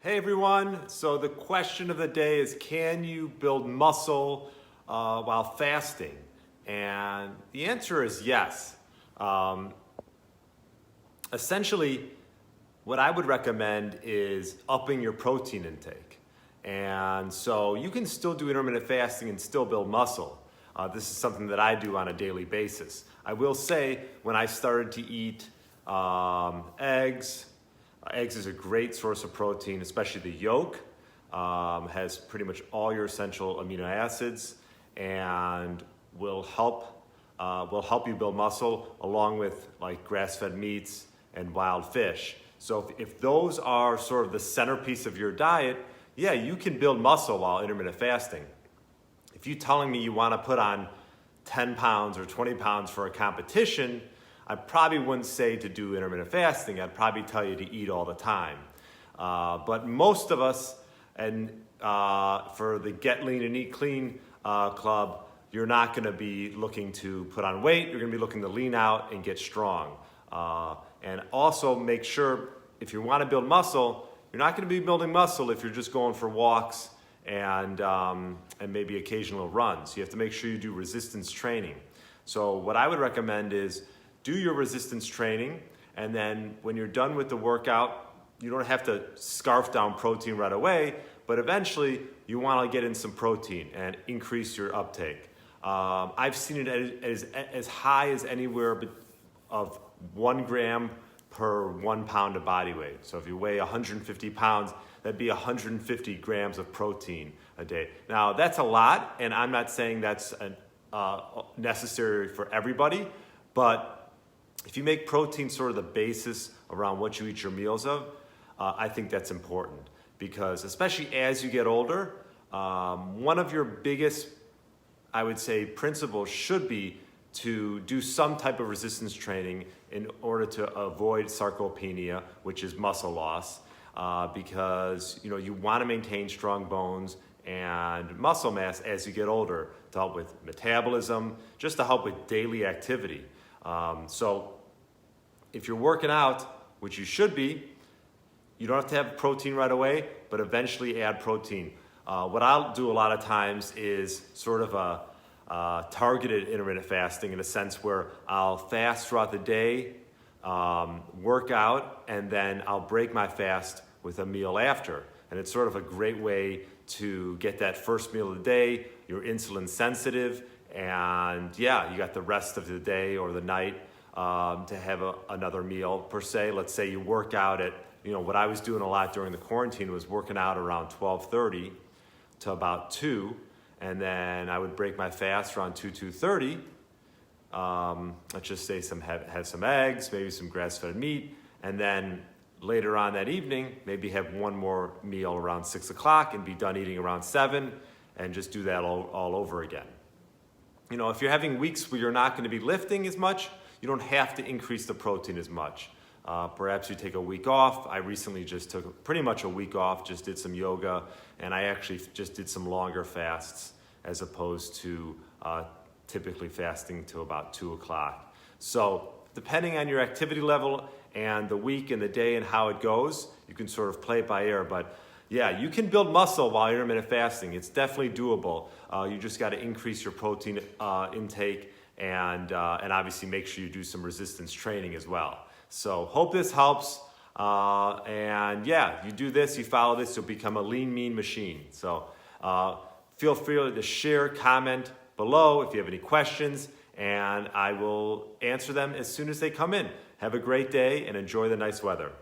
Hey everyone, so the question of the day is, can you build muscle while fasting? And the answer is yes. Essentially, what I would recommend is upping your protein intake. And so you can still do intermittent fasting and still build muscle. This is something that I do on a daily basis. I will say, when I started to eat eggs is a great source of protein, especially the yolk. Has pretty much all your essential amino acids and will help you build muscle, along with like grass-fed meats and wild fish. So if those are sort of the centerpiece of your diet, yeah, you can build muscle while intermittent fasting. If you're telling me you want to put on 10 pounds or 20 pounds for a competition, I probably wouldn't say to do intermittent fasting. I'd probably tell you to eat all the time. But most of us, and for the Get Lean and Eat Clean club, you're not going to be looking to put on weight. You're going to be looking to lean out and get strong. And also make sure, if you want to build muscle, you're not going to be building muscle if you're just going for walks and maybe occasional runs. You have to make sure you do resistance training. So what I would recommend is do your resistance training, and then when you're done with the workout, you don't have to scarf down protein right away, but eventually you want to get in some protein and increase your uptake. I've seen it as high as anywhere of 1 gram per 1 pound of body weight. So if you weigh 150 pounds, that'd be 150 grams of protein a day. Now that's a lot, and I'm not saying that's necessary for everybody, but if you make protein sort of the basis around what you eat your meals of, I think that's important, because especially as you get older, one of your biggest, I would say, principles should be to do some type of resistance training in order to avoid sarcopenia, which is muscle loss, because you want to maintain strong bones and muscle mass as you get older, to help with metabolism, just to help with daily activity. So if you're working out, which you should be, you don't have to have protein right away, but eventually add protein. What I'll do a lot of times is sort of a targeted intermittent fasting, in a sense where I'll fast throughout the day, work out, and then I'll break my fast with a meal after. And it's sort of a great way to get that first meal of the day. You're insulin sensitive, and yeah, you got the rest of the day or the night to have another meal per se. Let's say you work out at, what I was doing a lot during the quarantine was working out around 12:30 to about 2, and then I would break my fast around 2:30. Let's just say have some eggs, maybe some grass-fed meat, and then later on that evening, maybe have one more meal around 6 o'clock and be done eating around 7, and just do that all over again. If you're having weeks where you're not going to be lifting as much, you don't have to increase the protein as much. Perhaps you take a week off. I recently just took pretty much a week off, just did some yoga, and I actually just did some longer fasts as opposed to typically fasting till about 2 o'clock. So depending on your activity level and the week and the day and how it goes, you can sort of play it by ear. But yeah, you can build muscle while intermittent fasting. It's definitely doable. You just got to increase your protein intake and obviously make sure you do some resistance training as well. So hope this helps. And yeah, you do this, you follow this, you'll become a lean, mean machine. So feel free to share, comment below if you have any questions, and I will answer them as soon as they come in. Have a great day and enjoy the nice weather.